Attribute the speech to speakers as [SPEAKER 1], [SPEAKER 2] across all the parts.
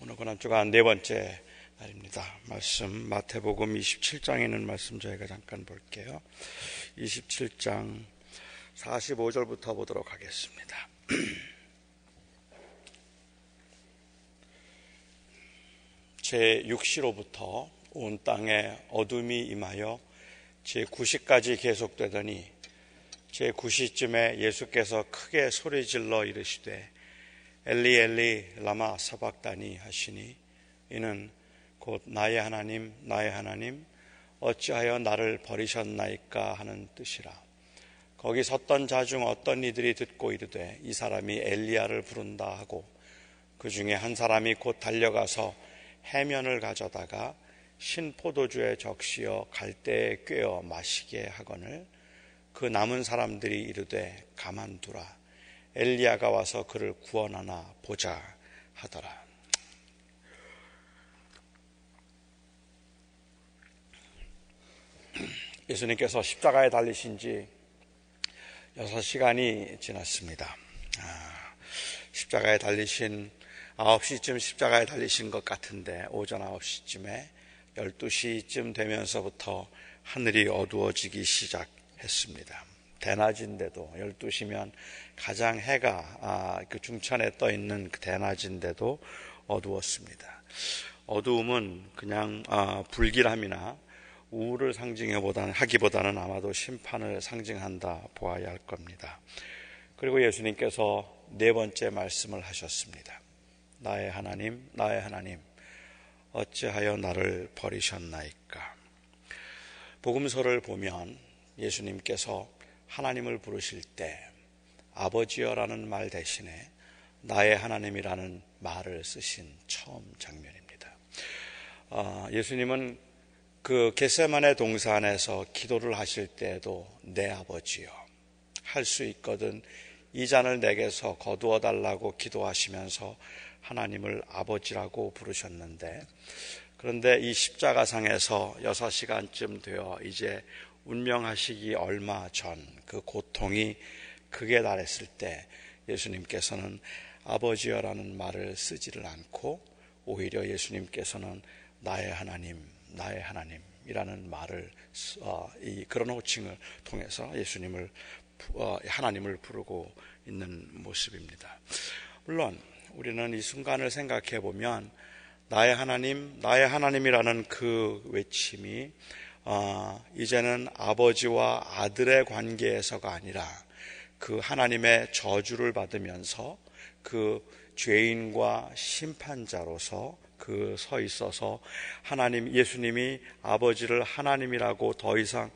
[SPEAKER 1] 오늘 고난주간 네 번째 날입니다. 말씀 마태복음 27장에 있는 말씀 저희가 잠깐 볼게요. 27장 45절부터 보도록 하겠습니다. 제6시로부터 온 땅에 어둠이 임하여 제9시까지 계속되더니 제9시쯤에 예수께서 크게 소리질러 이르시되 엘리 엘리 라마 사박다니 하시니 이는 곧 나의 하나님 나의 하나님 어찌하여 나를 버리셨나이까 하는 뜻이라. 거기 섰던 자 중 어떤 이들이 듣고 이르되 이 사람이 엘리야를 부른다 하고 그 중에 한 사람이 곧 달려가서 해면을 가져다가 신포도주에 적시어 갈대에 꿰어 마시게 하거늘 그 남은 사람들이 이르되 가만두라 엘리야가 와서 그를 구원하나 보자 하더라. 예수님께서 십자가에 달리신 지 6시간이 지났습니다. 십자가에 달리신 9시쯤 십자가에 달리신 것 같은데 오전 9시쯤에 12시쯤 되면서부터 하늘이 어두워지기 시작했습니다. 대낮인데도 12시면 가장 해가 그 중천에 떠 있는 그 대낮인데도 어두웠습니다. 어두움은 그냥 불길함이나 우울을 하기보다는 아마도 심판을 상징한다 보아야 할 겁니다. 그리고 예수님께서 네 번째 말씀을 하셨습니다. 나의 하나님 나의 하나님 어찌하여 나를 버리셨나이까. 복음서를 보면 예수님께서 하나님을 부르실 때 아버지여라는 말 대신에 나의 하나님이라는 말을 쓰신 처음 장면입니다. 예수님은 그 겟세마네 동산에서 기도를 하실 때에도 내 아버지여 할 수 있거든 이 잔을 내게서 거두어 달라고 기도하시면서 하나님을 아버지라고 부르셨는데, 그런데 이 십자가상에서 6시간쯤 되어 이제 운명하시기 얼마 전 그 고통이 극에 달했을 때 예수님께서는 아버지여라는 말을 쓰지를 않고 오히려 예수님께서는 나의 하나님 나의 하나님이라는 말을 그런 호칭을 통해서 예수님을 하나님을 부르고 있는 모습입니다. 물론 우리는 이 순간을 생각해 보면 나의 하나님 나의 하나님이라는 그 외침이 이제는 아버지와 아들의 관계에서가 아니라 그 하나님의 저주를 받으면서 그 죄인과 심판자로서 그 서 있어서 예수님이 아버지를 하나님이라고 더 이상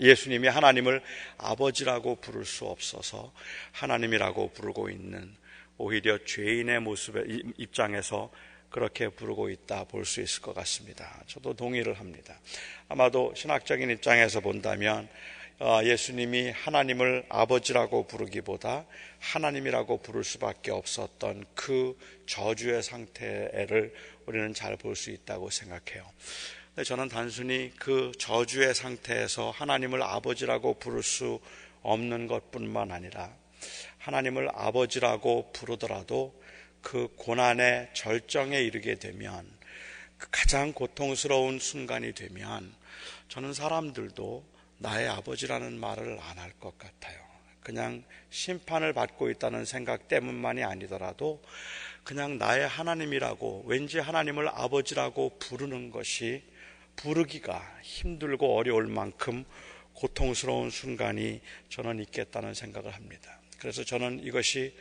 [SPEAKER 1] 예수님이 하나님을 아버지라고 부를 수 없어서 하나님이라고 부르고 있는, 오히려 죄인의 모습의 입장에서 그렇게 부르고 있다 볼 수 있을 것 같습니다. 저도 동의를 합니다. 아마도 신학적인 입장에서 본다면 예수님이 하나님을 아버지라고 부르기보다 하나님이라고 부를 수밖에 없었던 그 저주의 상태를 우리는 잘 볼 수 있다고 생각해요. 근데 저는 단순히 그 저주의 상태에서 하나님을 아버지라고 부를 수 없는 것뿐만 아니라 하나님을 아버지라고 부르더라도 그 고난의 절정에 이르게 되면, 그 가장 고통스러운 순간이 되면 저는 사람들도 나의 아버지라는 말을 안 할 것 같아요. 그냥 심판을 받고 있다는 생각 때문만이 아니더라도 그냥 나의 하나님이라고, 왠지 하나님을 아버지라고 부르는 것이 부르기가 힘들고 어려울 만큼 고통스러운 순간이 저는 있겠다는 생각을 합니다. 그래서 저는 이것이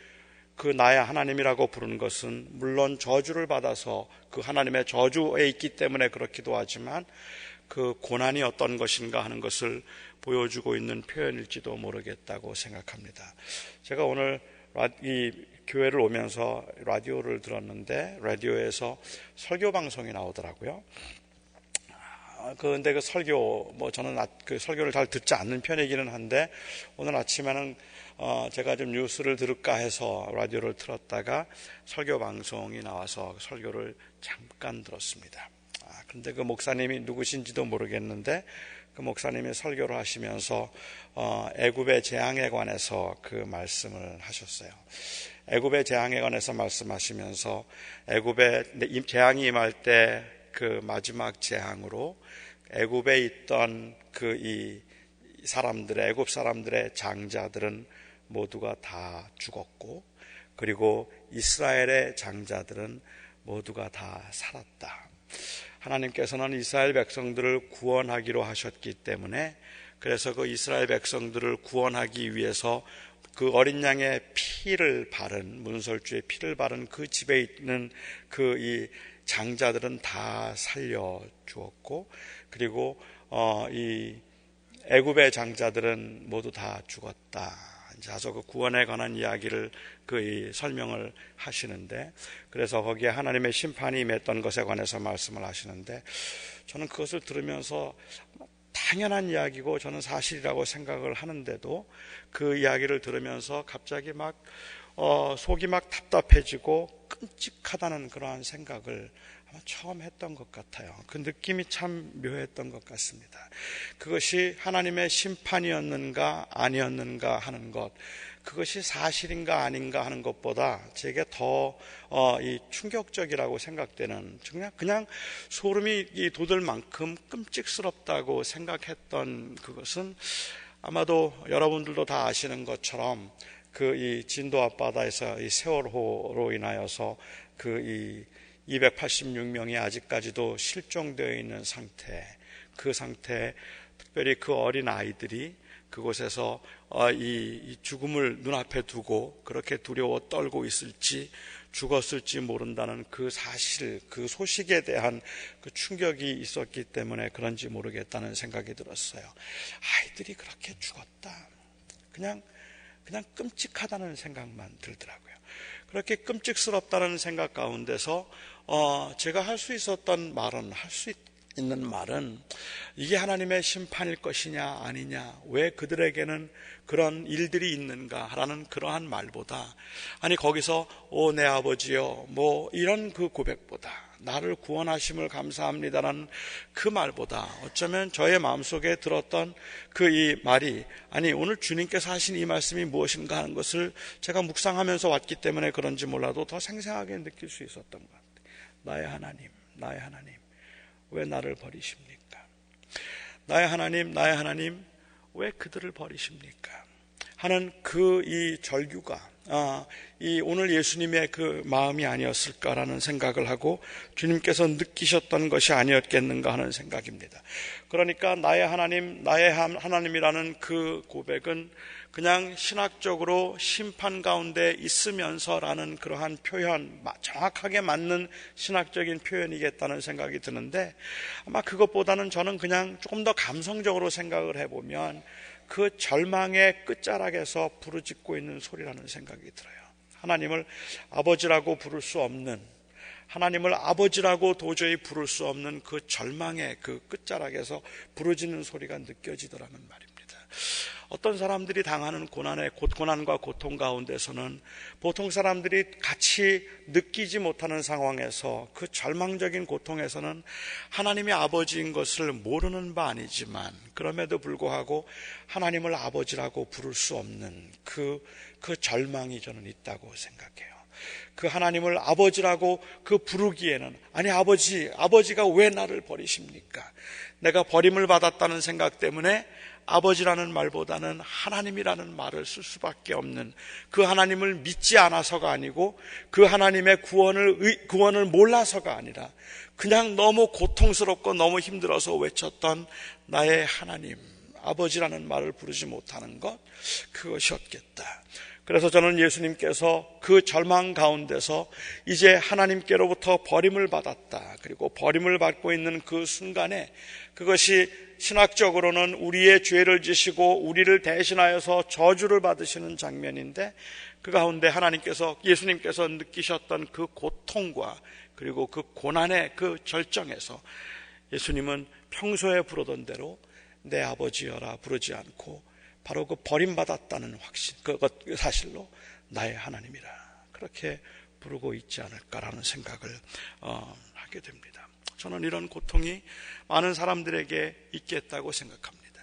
[SPEAKER 1] 그 나의 하나님이라고 부르는 것은 물론 저주를 받아서 그 하나님의 저주에 있기 때문에 그렇기도 하지만 그 고난이 어떤 것인가 하는 것을 보여주고 있는 표현일지도 모르겠다고 생각합니다. 제가 오늘 이 교회를 오면서 라디오를 들었는데 라디오에서 설교 방송이 나오더라고요. 그런데 그 설교, 저는 그 설교를 잘 듣지 않는 편이기는 한데 오늘 아침에는 제가 좀 뉴스를 들을까 해서 라디오를 틀었다가 설교 방송이 나와서 설교를 잠깐 들었습니다. 그런데 그 목사님이 누구신지도 모르겠는데 그 목사님이 설교를 하시면서 애굽의 재앙에 관해서 그 말씀을 하셨어요. 애굽의 재앙에 관해서 말씀하시면서 애굽의 재앙이 임할 때 그 마지막 재앙으로 애굽에 있던 이 사람들의, 애굽 사람들의 장자들은 모두가 다 죽었고, 그리고 이스라엘의 장자들은 모두가 다 살았다. 하나님께서는 이스라엘 백성들을 구원하기로 하셨기 때문에, 그래서 그 이스라엘 백성들을 구원하기 위해서 그 어린 양의 피를 바른, 문설주의 피를 바른 그 집에 있는 이 장자들은 다 살려 주었고, 그리고 이 애굽의 장자들은 모두 다 죽었다. 이제 그 구원에 관한 이야기를 설명을 하시는데, 그래서 거기에 하나님의 심판이 임했던 것에 관해서 말씀을 하시는데, 저는 그것을 들으면서 당연한 이야기고 저는 사실이라고 생각을 하는데도 그 이야기를 들으면서 갑자기 속이 답답해지고 끔찍하다는 그러한 생각을 아마 처음 했던 것 같아요. 그 느낌이 참 묘했던 것 같습니다. 그것이 하나님의 심판이었는가 아니었는가 하는 것, 그것이 사실인가 아닌가 하는 것보다 제게 더 충격적이라고 생각되는, 그냥 소름이 돋을 만큼 끔찍스럽다고 생각했던 그것은, 아마도 여러분들도 다 아시는 것처럼 이 진도 앞바다에서 이 세월호로 인하여서 이 286명이 아직까지도 실종되어 있는 상태, 그 상태에 특별히 그 어린 아이들이 그곳에서 이 죽음을 눈앞에 두고 그렇게 두려워 떨고 있을지, 죽었을지 모른다는 그 사실, 그 소식에 대한 그 충격이 있었기 때문에 그런지 모르겠다는 생각이 들었어요. 아이들이 그렇게 죽었다. 그냥 끔찍하다는 생각만 들더라고요. 그렇게 끔찍스럽다는 생각 가운데서 제가 할 수 있었던 말은, 할 수 있는 말은, 이게 하나님의 심판일 것이냐 아니냐, 왜 그들에게는 그런 일들이 있는가 라는 그러한 말보다, 아니 거기서 내 아버지여 이런 그 고백보다, 나를 구원하심을 감사합니다라는 그 말보다, 어쩌면 저의 마음속에 들었던 이 말이, 아니 오늘 주님께서 하신 이 말씀이 무엇인가 하는 것을 제가 묵상하면서 왔기 때문에 그런지 몰라도 더 생생하게 느낄 수 있었던 것 같아요. 나의 하나님, 나의 하나님, 왜 나를 버리십니까? 나의 하나님, 왜 그들을 버리십니까? 하는 이 절규가 이 오늘 예수님의 그 마음이 아니었을까라는 생각을 하고, 주님께서 느끼셨던 것이 아니었겠는가 하는 생각입니다. 그러니까 나의 하나님이라는 그 고백은 그냥 신학적으로 심판 가운데 있으면서라는 그러한 표현, 정확하게 맞는 신학적인 표현이겠다는 생각이 드는데, 아마 그것보다는 저는 그냥 조금 더 감성적으로 생각을 해보면 그 절망의 끝자락에서 부르짖고 있는 소리라는 생각이 들어요. 하나님을 아버지라고 부를 수 없는, 하나님을 아버지라고 도저히 부를 수 없는 그 절망의 그 끝자락에서 부르짖는 소리가 느껴지더라는 말입니다. 어떤 사람들이 당하는 고난과 고통 가운데서는 보통 사람들이 같이 느끼지 못하는 상황에서, 그 절망적인 고통에서는 하나님이 아버지인 것을 모르는 바 아니지만, 그럼에도 불구하고 하나님을 아버지라고 부를 수 없는 그 절망이 저는 있다고 생각해요. 그 하나님을 아버지라고 부르기에는, 아니 아버지가 왜 나를 버리십니까? 내가 버림을 받았다는 생각 때문에 아버지라는 말보다는 하나님이라는 말을 쓸 수밖에 없는, 그 하나님을 믿지 않아서가 아니고 그 하나님의 구원을 몰라서가 아니라 그냥 너무 고통스럽고 너무 힘들어서 외쳤던 나의 하나님, 아버지라는 말을 부르지 못하는 것, 그것이었겠다. 그래서 저는 예수님께서 그 절망 가운데서 이제 하나님께로부터 버림을 받았다, 그리고 버림을 받고 있는 그 순간에, 그것이 신학적으로는 우리의 죄를 지시고 우리를 대신하여서 저주를 받으시는 장면인데, 그 가운데 예수님께서 느끼셨던 그 고통과 그리고 그 고난의 그 절정에서 예수님은 평소에 부르던 대로 내 아버지여라 부르지 않고 바로 그 버림받았다는 확신, 그 사실로 나의 하나님이라 그렇게 부르고 있지 않을까라는 생각을 하게 됩니다. 저는 이런 고통이 많은 사람들에게 있겠다고 생각합니다.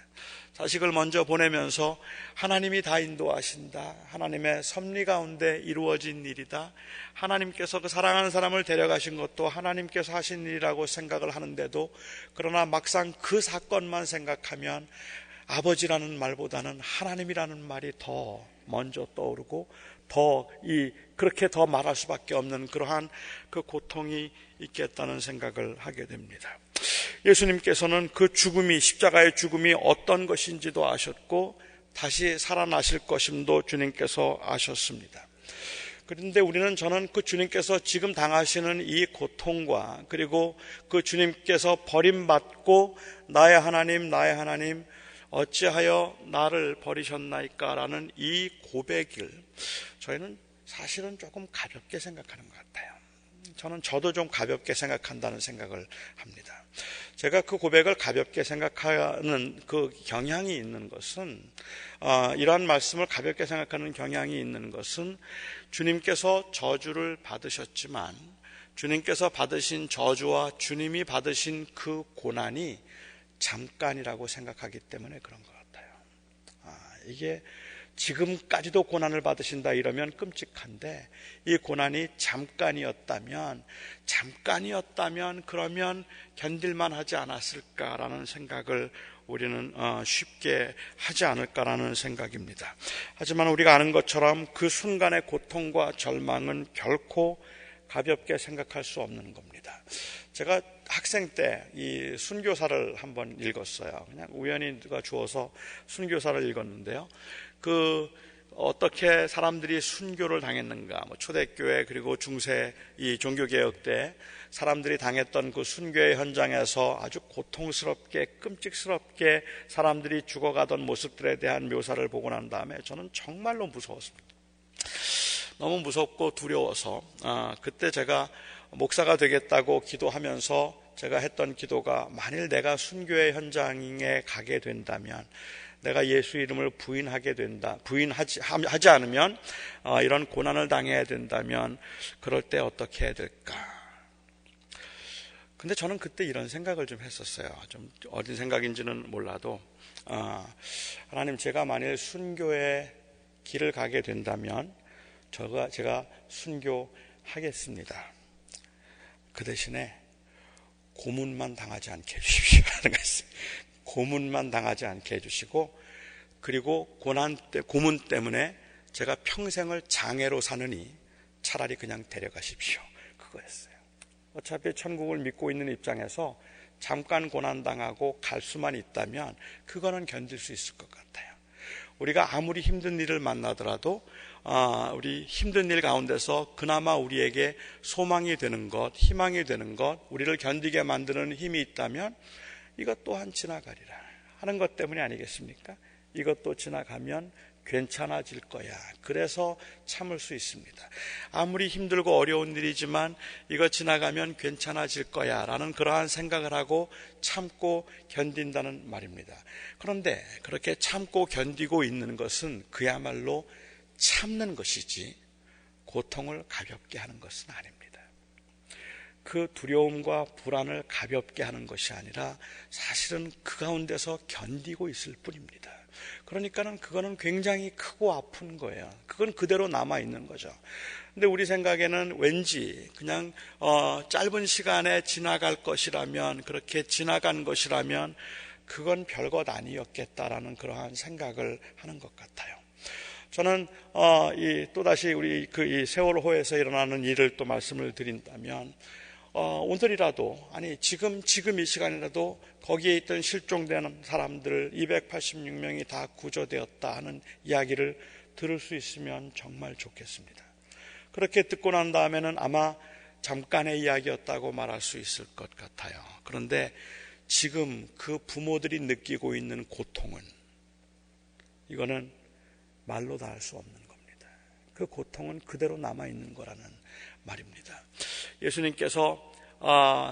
[SPEAKER 1] 자식을 먼저 보내면서 하나님이 다 인도하신다. 하나님의 섭리 가운데 이루어진 일이다. 하나님께서 그 사랑하는 사람을 데려가신 것도 하나님께서 하신 일이라고 생각을 하는데도, 그러나 막상 그 사건만 생각하면 아버지라는 말보다는 하나님이라는 말이 더 먼저 떠오르고 그렇게 더 말할 수밖에 없는 그러한 그 고통이 있겠다는 생각을 하게 됩니다. 예수님께서는 그 죽음이, 십자가의 죽음이 어떤 것인지도 아셨고 다시 살아나실 것임도 주님께서 아셨습니다. 그런데 저는 그 주님께서 지금 당하시는 이 고통과, 그리고 그 주님께서 버림받고 나의 하나님 어찌하여 나를 버리셨나이까 라는 이 고백을 저희는 사실은 조금 가볍게 생각하는 것 같아요. 저도 좀 가볍게 생각한다는 생각을 합니다. 제가 그 고백을 가볍게 생각하는 그 경향이 있는 것은, 이러한 말씀을 가볍게 생각하는 경향이 있는 것은, 주님께서 저주를 받으셨지만 주님께서 받으신 저주와 주님이 받으신 그 고난이 잠깐이라고 생각하기 때문에 그런 것 같아요. 이게 지금까지도 고난을 받으신다 이러면 끔찍한데, 이 고난이 잠깐이었다면 그러면 견딜만 하지 않았을까라는 생각을 우리는 쉽게 하지 않을까라는 생각입니다. 하지만 우리가 아는 것처럼 그 순간의 고통과 절망은 결코 가볍게 생각할 수 없는 겁니다. 제가 학생 때 이 순교사를 한번 읽었어요. 그냥 우연히 누가 주어서 순교사를 읽었는데요. 어떻게 사람들이 순교를 당했는가, 초대교회 그리고 중세 이 종교개혁 때 사람들이 당했던 그 순교의 현장에서 아주 고통스럽게, 끔찍스럽게 사람들이 죽어가던 모습들에 대한 묘사를 보고 난 다음에 저는 정말로 무서웠습니다. 너무 무섭고 두려워서 그때 제가 목사가 되겠다고 기도하면서 제가 했던 기도가, 만일 내가 순교의 현장에 가게 된다면, 내가 예수 이름을 부인하지 않으면, 이런 고난을 당해야 된다면 그럴 때 어떻게 해야 될까? 근데 저는 그때 이런 생각을 좀 했었어요. 좀 어떤 생각인지는 몰라도, 하나님, 제가 만일 순교의 길을 가게 된다면 제가 순교하겠습니다. 그 대신에 고문만 당하지 않게 해주십시오. 고문만 당하지 않게 해주시고, 그리고 고문 때문에 제가 평생을 장애로 사느니 차라리 그냥 데려가십시오. 그거였어요. 어차피 천국을 믿고 있는 입장에서 잠깐 고난당하고 갈 수만 있다면 그거는 견딜 수 있을 것 같아요. 우리가 아무리 힘든 일을 만나더라도 우리 힘든 일 가운데서 그나마 우리에게 소망이 되는 것, 희망이 되는 것, 우리를 견디게 만드는 힘이 있다면 이것 또한 지나가리라 하는 것 때문이 아니겠습니까? 이것도 지나가면 괜찮아질 거야. 그래서 참을 수 있습니다. 아무리 힘들고 어려운 일이지만 이거 지나가면 괜찮아질 거야 라는 그러한 생각을 하고 참고 견딘다는 말입니다. 그런데 그렇게 참고 견디고 있는 것은 그야말로 참는 것이지 고통을 가볍게 하는 것은 아닙니다. 그 두려움과 불안을 가볍게 하는 것이 아니라 사실은 그 가운데서 견디고 있을 뿐입니다. 그러니까는 그거는 굉장히 크고 아픈 거예요. 그건 그대로 남아있는 거죠. 근데 우리 생각에는 왠지 그냥 짧은 시간에 지나갈 것이라면, 그렇게 지나간 것이라면 그건 별것 아니었겠다라는 그러한 생각을 하는 것 같아요. 저는 또다시 우리 이 세월호에서 일어나는 일을 또 말씀을 드린다면, 오늘이라도, 아니 지금 이 시간이라도 거기에 있던 실종된 사람들 286명이 다 구조되었다 하는 이야기를 들을 수 있으면 정말 좋겠습니다. 그렇게 듣고 난 다음에는 아마 잠깐의 이야기였다고 말할 수 있을 것 같아요. 그런데 지금 그 부모들이 느끼고 있는 고통은, 이거는 말로 다 할 수 없는 겁니다. 그 고통은 그대로 남아있는 거라는 말입니다. 예수님께서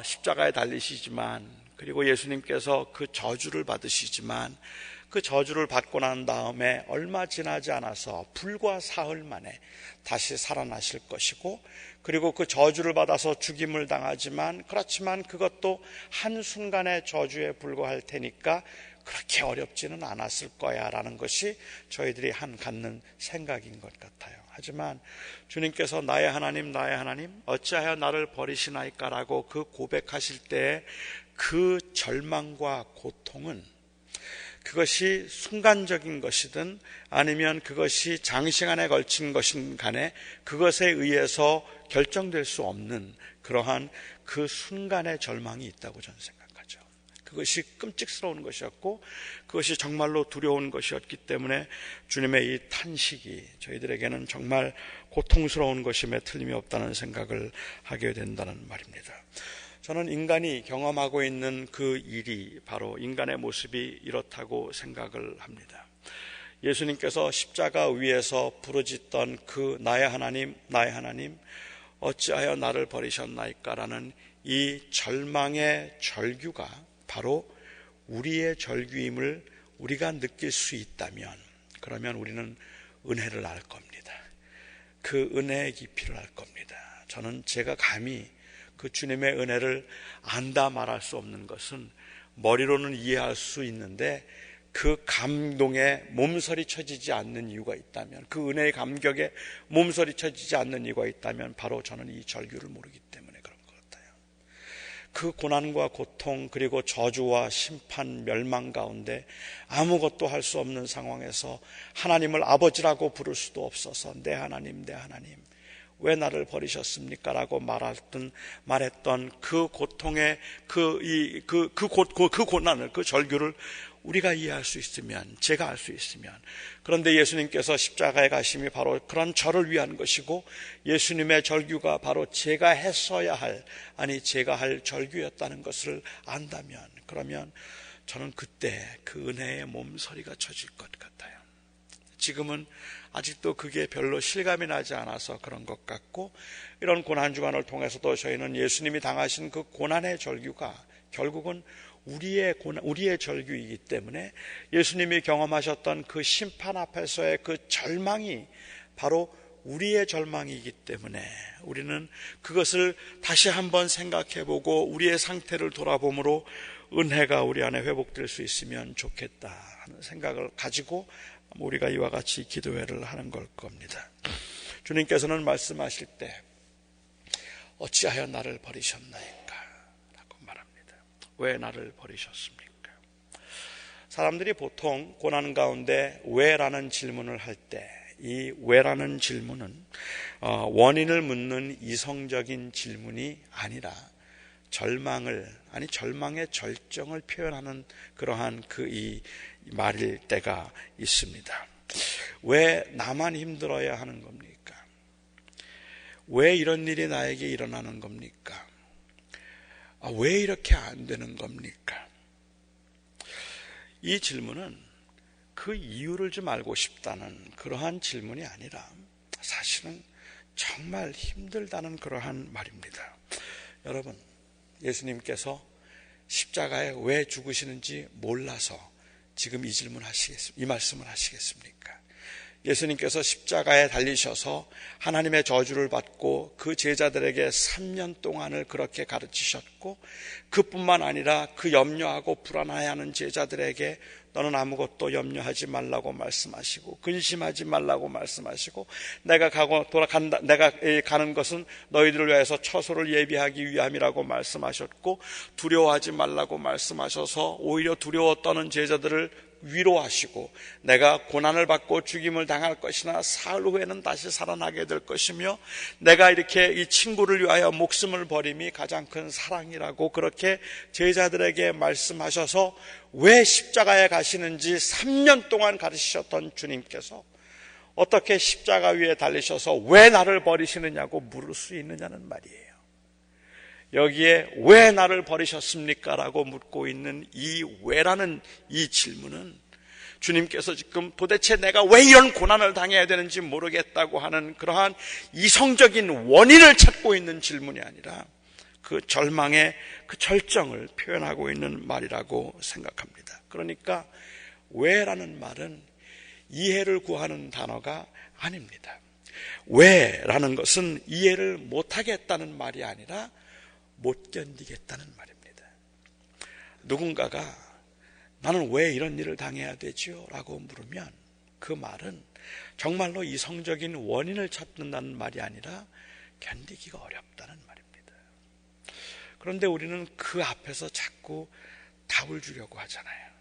[SPEAKER 1] 십자가에 달리시지만, 그리고 예수님께서 그 저주를 받으시지만, 그 저주를 받고 난 다음에 얼마 지나지 않아서 불과 사흘 만에 다시 살아나실 것이고, 그리고 그 저주를 받아서 죽임을 당하지만, 그렇지만 그것도 한순간의 저주에 불과할 테니까 그렇게 어렵지는 않았을 거야 라는 것이 저희들이 갖는 생각인 것 같아요. 하지만 주님께서 나의 하나님 어찌하여 나를 버리시나이까 라고 그 고백하실 때 그 절망과 고통은 그것이 순간적인 것이든 아니면 그것이 장시간에 걸친 것인 간에 그것에 의해서 결정될 수 없는 그러한 그 순간의 절망이 있다고 저는 생각하죠. 그것이 끔찍스러운 것이었고 그것이 정말로 두려운 것이었기 때문에 주님의 이 탄식이 저희들에게는 정말 고통스러운 것임에 틀림이 없다는 생각을 하게 된다는 말입니다. 저는 인간이 경험하고 있는 그 일이 바로 인간의 모습이 이렇다고 생각을 합니다. 예수님께서 십자가 위에서 부르짖던 그 나의 하나님 어찌하여 나를 버리셨나이까 라는 이 절망의 절규가 바로 우리의 절규임을 우리가 느낄 수 있다면 그러면 우리는 은혜를 알 겁니다. 그 은혜의 깊이를 알 겁니다. 저는 제가 감히 그 주님의 은혜를 안다 말할 수 없는 것은 머리로는 이해할 수 있는데 그 감동에 몸서리 쳐지지 않는 이유가 있다면 그 은혜의 감격에 몸서리 쳐지지 않는 이유가 있다면 바로 저는 이 절규를 모르기 때문에 그런 것 같아요. 그 고난과 고통 그리고 저주와 심판 멸망 가운데 아무것도 할 수 없는 상황에서 하나님을 아버지라고 부를 수도 없어서 내 하나님 왜 나를 버리셨습니까? 라고 말했던 그 고통의 그 고난을, 그 절규를 우리가 이해할 수 있으면, 제가 알 수 있으면, 그런데 예수님께서 십자가에 가심이 바로 그런 저를 위한 것이고 예수님의 절규가 바로 제가 했어야 할, 제가 할 절규였다는 것을 안다면, 그러면 저는 그때 그 은혜의 몸서리가 쳐질 것 같아요. 지금은 아직도 그게 별로 실감이 나지 않아서 그런 것 같고, 이런 고난주간을 통해서도 저희는 예수님이 당하신 그 고난의 절규가 결국은 우리의 절규이기 때문에 예수님이 경험하셨던 그 심판 앞에서의 그 절망이 바로 우리의 절망이기 때문에 우리는 그것을 다시 한번 생각해보고 우리의 상태를 돌아봄으로 은혜가 우리 안에 회복될 수 있으면 좋겠다 하는 생각을 가지고 우리가 이와 같이 기도회를 하는 걸 겁니다. 주님께서는 말씀하실 때 어찌하여 나를 버리셨나이까 라고 말합니다. 왜 나를 버리셨습니까? 사람들이 보통 고난 가운데 왜 라는 질문을 할 때 이 왜라는 질문은 원인을 묻는 이성적인 질문이 아니라 절망의 절정을 표현하는 그러한 이 말일 때가 있습니다. 왜 나만 힘들어야 하는 겁니까? 왜 이런 일이 나에게 일어나는 겁니까? 왜 이렇게 안 되는 겁니까? 이 질문은 그 이유를 좀 알고 싶다는 그러한 질문이 아니라 사실은 정말 힘들다는 그러한 말입니다. 여러분, 예수님께서 십자가에 왜 죽으시는지 몰라서 지금 이 말씀을 하시겠습니까? 예수님께서 십자가에 달리셔서 하나님의 저주를 받고 그 제자들에게 3년 동안을 그렇게 가르치셨고, 그뿐만 아니라 그 염려하고 불안해하는 제자들에게 너는 아무것도 염려하지 말라고 말씀하시고 근심하지 말라고 말씀하시고 내가 가는 것은 너희들을 위해서 처소를 예비하기 위함이라고 말씀하셨고, 두려워하지 말라고 말씀하셔서 오히려 두려워 떠는 제자들을 위로하시고 내가 고난을 받고 죽임을 당할 것이나 사흘 후에는 다시 살아나게 될 것이며 내가 이렇게 이 친구를 위하여 목숨을 버림이 가장 큰 사랑이라고 그렇게 제자들에게 말씀하셔서 왜 십자가에 가시는지 3년 동안 가르치셨던 주님께서 어떻게 십자가 위에 달리셔서 왜 나를 버리시느냐고 물을 수 있느냐는 말이에요. 여기에 왜 나를 버리셨습니까? 라고 묻고 있는 이 왜라는 이 질문은 주님께서 지금 도대체 내가 왜 이런 고난을 당해야 되는지 모르겠다고 하는 그러한 이성적인 원인을 찾고 있는 질문이 아니라 그 절망의 그 절정을 표현하고 있는 말이라고 생각합니다. 그러니까 왜라는 말은 이해를 구하는 단어가 아닙니다. 왜라는 것은 이해를 못하겠다는 말이 아니라 못 견디겠다는 말입니다. 누군가가 나는 왜 이런 일을 당해야 되지요? 라고 물으면 그 말은 정말로 이성적인 원인을 찾는다는 말이 아니라 견디기가 어렵다는 말입니다. 그런데 우리는 그 앞에서 자꾸 답을 주려고 하잖아요.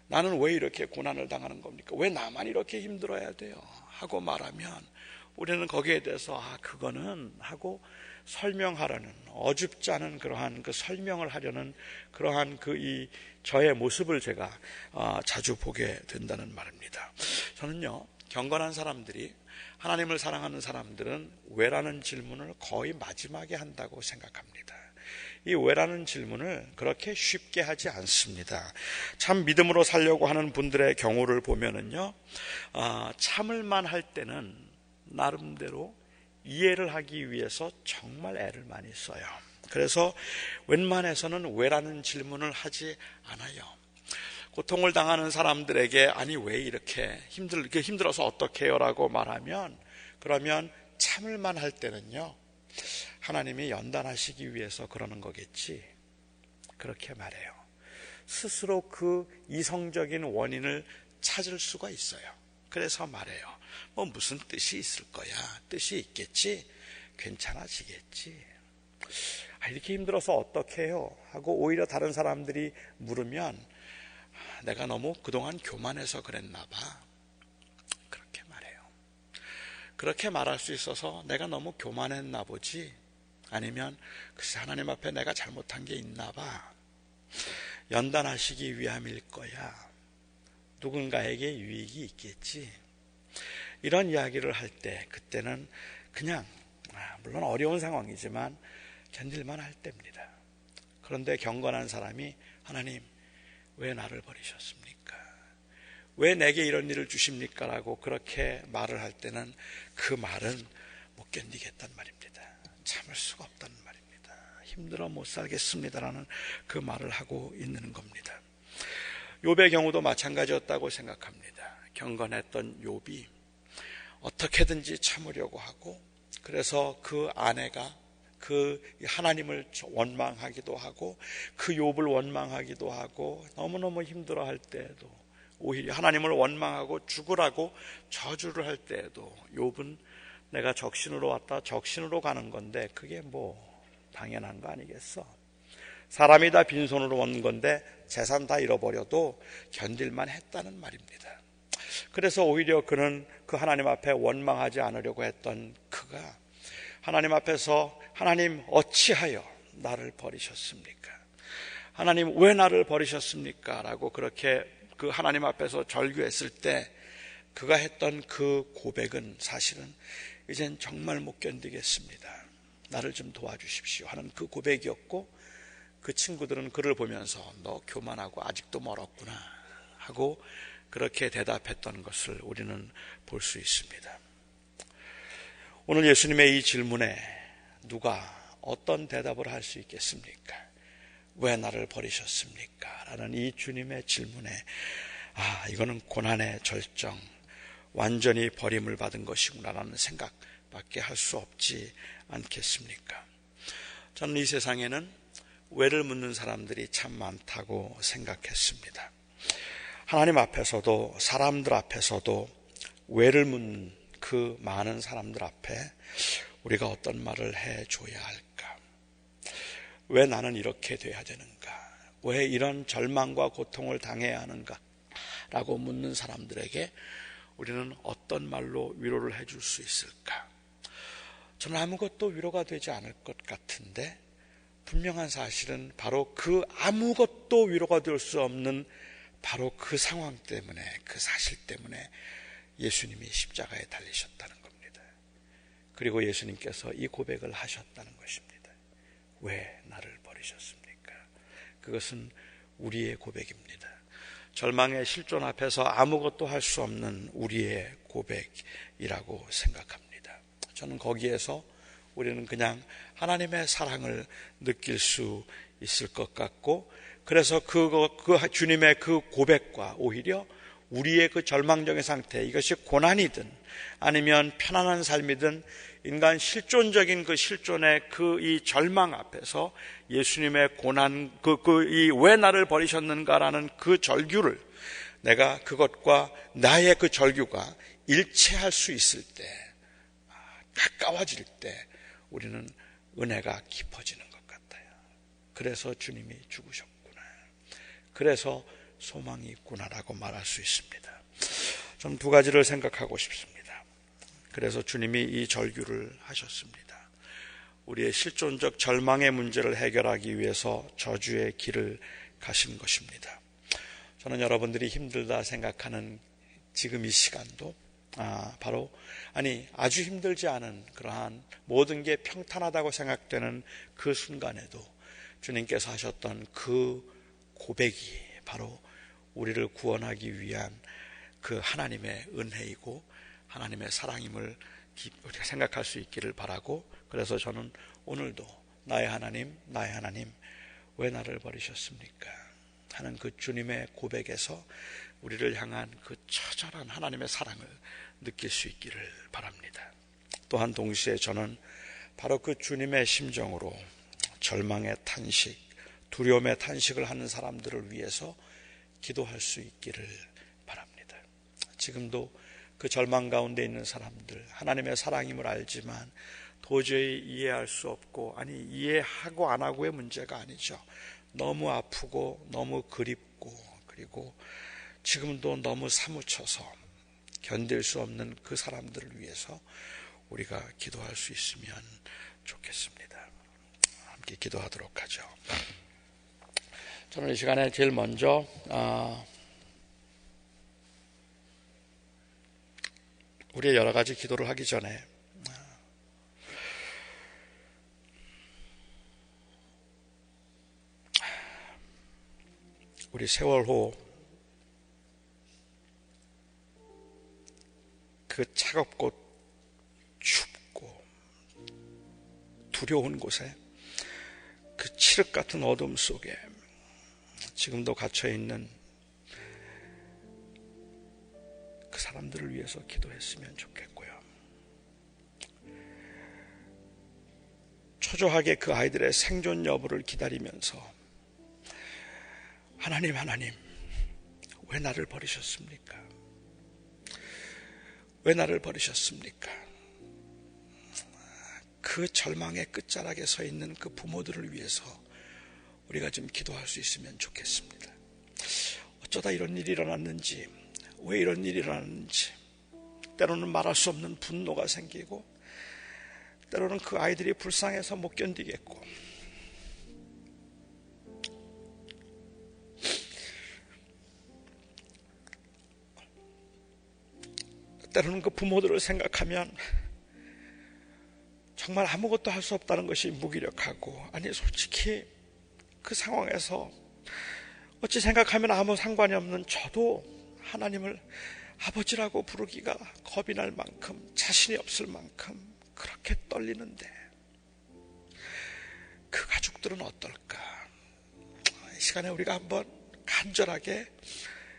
[SPEAKER 1] 나는 왜 이렇게 고난을 당하는 겁니까? 왜 나만 이렇게 힘들어야 돼요? 하고 말하면 우리는 거기에 대해서 그거는 하고 설명하려는, 어줍지 않은 그러한 그 설명을 하려는 그러한 저의 모습을 제가 자주 보게 된다는 말입니다. 저는요, 경건한 사람들이, 하나님을 사랑하는 사람들은 왜라는 질문을 거의 마지막에 한다고 생각합니다. 이 왜라는 질문을 그렇게 쉽게 하지 않습니다. 참 믿음으로 살려고 하는 분들의 경우를 보면은요, 참을만 할 때는 나름대로 이해를 하기 위해서 정말 애를 많이 써요. 그래서 웬만해서는 왜라는 질문을 하지 않아요. 고통을 당하는 사람들에게 아니 왜 이렇게 힘들어서 어떻게 해요? 라고 말하면, 그러면 참을만 할 때는요, 하나님이 연단하시기 위해서 그러는 거겠지, 그렇게 말해요. 스스로 그 이성적인 원인을 찾을 수가 있어요. 그래서 말해요. 무슨 뜻이 있을 거야, 뜻이 있겠지, 괜찮아지겠지. 이렇게 힘들어서 어떻게 해요? 하고 오히려 다른 사람들이 물으면 내가 너무 그동안 교만해서 그랬나 봐, 그렇게 말해요. 그렇게 말할 수 있어서 내가 너무 교만했나 보지, 아니면 글쎄 하나님 앞에 내가 잘못한 게 있나 봐, 연단하시기 위함일 거야, 누군가에게 유익이 있겠지, 이런 이야기를 할 때, 그때는 그냥 물론 어려운 상황이지만 견딜만 할 때입니다. 그런데 경건한 사람이 하나님 왜 나를 버리셨습니까? 왜 내게 이런 일을 주십니까? 라고 그렇게 말을 할 때는 그 말은 못 견디겠단 말입니다. 참을 수가 없다는 말입니다. 힘들어 못 살겠습니다라는 그 말을 하고 있는 겁니다. 욥의 경우도 마찬가지였다고 생각합니다. 경건했던 욥이 어떻게든지 참으려고 하고, 그래서 그 아내가 그 하나님을 원망하기도 하고 그 욥을 원망하기도 하고 너무너무 힘들어할 때에도 오히려 하나님을 원망하고 죽으라고 저주를 할 때에도 욥은 내가 적신으로 왔다 적신으로 가는 건데 그게 당연한 거 아니겠어? 사람이 다 빈손으로 온 건데 재산 다 잃어버려도 견딜만 했다는 말입니다. 그래서 오히려 그는 그 하나님 앞에 원망하지 않으려고 했던 그가 하나님 앞에서 하나님 어찌하여 나를 버리셨습니까? 하나님 왜 나를 버리셨습니까? 라고 그렇게 그 하나님 앞에서 절규했을 때 그가 했던 그 고백은 사실은 이젠 정말 못 견디겠습니다, 나를 좀 도와주십시오 하는 그 고백이었고, 그 친구들은 그를 보면서 너 교만하고 아직도 멀었구나 하고 그렇게 대답했던 것을 우리는 볼 수 있습니다. 오늘 예수님의 이 질문에 누가 어떤 대답을 할 수 있겠습니까? 왜 나를 버리셨습니까? 라는 이 주님의 질문에 이거는 고난의 절정, 완전히 버림을 받은 것이구나 라는 생각밖에 할 수 없지 않겠습니까? 저는 이 세상에는 왜를 묻는 사람들이 참 많다고 생각했습니다. 하나님 앞에서도 사람들 앞에서도 왜를 묻는 그 많은 사람들 앞에 우리가 어떤 말을 해줘야 할까? 왜 나는 이렇게 돼야 되는가? 왜 이런 절망과 고통을 당해야 하는가? 라고 묻는 사람들에게 우리는 어떤 말로 위로를 해줄 수 있을까? 저는 아무것도 위로가 되지 않을 것 같은데 분명한 사실은 바로 그 아무것도 위로가 될 수 없는 바로 그 상황 때문에, 그 사실 때문에 예수님이 십자가에 달리셨다는 겁니다. 그리고 예수님께서 이 고백을 하셨다는 것입니다. 왜 나를 버리셨습니까? 그것은 우리의 고백입니다. 절망의 실존 앞에서 아무것도 할 수 없는 우리의 고백이라고 생각합니다. 저는 거기에서 우리는 그냥 하나님의 사랑을 느낄 수 있을 것 같고, 그래서 그 주님의 그 고백과 오히려 우리의 그 절망적인 상태, 이것이 고난이든 아니면 편안한 삶이든 인간 실존적인 그 실존의 이 절망 앞에서 예수님의 고난, 왜 나를 버리셨는가라는 그 절규를 내가 그것과 나의 그 절규가 일체할 수 있을 때, 가까워질 때 우리는 은혜가 깊어지는 것 같아요. 그래서 주님이 죽으셨구나. 그래서 소망이 있구나라고 말할 수 있습니다. 좀 두 가지를 생각하고 싶습니다. 그래서 주님이 이 절규를 하셨습니다. 우리의 실존적 절망의 문제를 해결하기 위해서 저주의 길을 가신 것입니다. 저는 여러분들이 힘들다 생각하는 지금 이 시간도 아주 힘들지 않은 그러한 모든 게 평탄하다고 생각되는 그 순간에도 주님께서 하셨던 그 고백이 바로 우리를 구원하기 위한 그 하나님의 은혜이고 하나님의 사랑임을 우리가 생각할 수 있기를 바라고, 그래서 저는 오늘도 나의 하나님 왜 나를 버리셨습니까? 하는 그 주님의 고백에서 우리를 향한 그 처절한 하나님의 사랑을 느낄 수 있기를 바랍니다. 또한 동시에 저는 바로 그 주님의 심정으로 절망의 탄식, 두려움의 탄식을 하는 사람들을 위해서 기도할 수 있기를 바랍니다. 지금도 그 절망 가운데 있는 사람들, 하나님의 사랑임을 알지만 도저히 이해할 수 없고, 이해하고 안 하고의 문제가 아니죠. 너무 아프고 너무 그립고, 그리고 지금도 너무 사무쳐서 견딜 수 없는 그 사람들을 위해서 우리가 기도할 수 있으면 좋겠습니다. 함께 기도하도록 하죠. 저는 이 시간에 제일 먼저 우리의 여러 가지 기도를 하기 전에 우리 세월호 그 차갑고 춥고 두려운 곳에 그 칠흑 같은 어둠 속에 지금도 갇혀있는 그 사람들을 위해서 기도했으면 좋겠고요. 초조하게 그 아이들의 생존 여부를 기다리면서 하나님 왜 나를 버리셨습니까? 왜 나를 버리셨습니까? 그 절망의 끝자락에 서 있는 그 부모들을 위해서 우리가 좀 기도할 수 있으면 좋겠습니다. 어쩌다 이런 일이 일어났는지, 왜 이런 일이 일어났는지, 때로는 말할 수 없는 분노가 생기고, 때로는 그 아이들이 불쌍해서 못 견디겠고, 때로는 그 부모들을 생각하면 정말 아무것도 할 수 없다는 것이 무기력하고, 솔직히 그 상황에서 어찌 생각하면 아무 상관이 없는 저도 하나님을 아버지라고 부르기가 겁이 날 만큼, 자신이 없을 만큼 그렇게 떨리는데 그 가족들은 어떨까? 이 시간에 우리가 한번 간절하게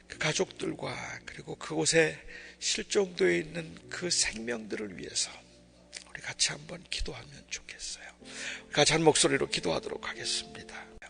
[SPEAKER 1] 그 가족들과 그리고 그곳에 실종되어 있는 그 생명들을 위해서 우리 같이 한번 기도하면 좋겠어요. 같이 한 목소리로 기도하도록 하겠습니다.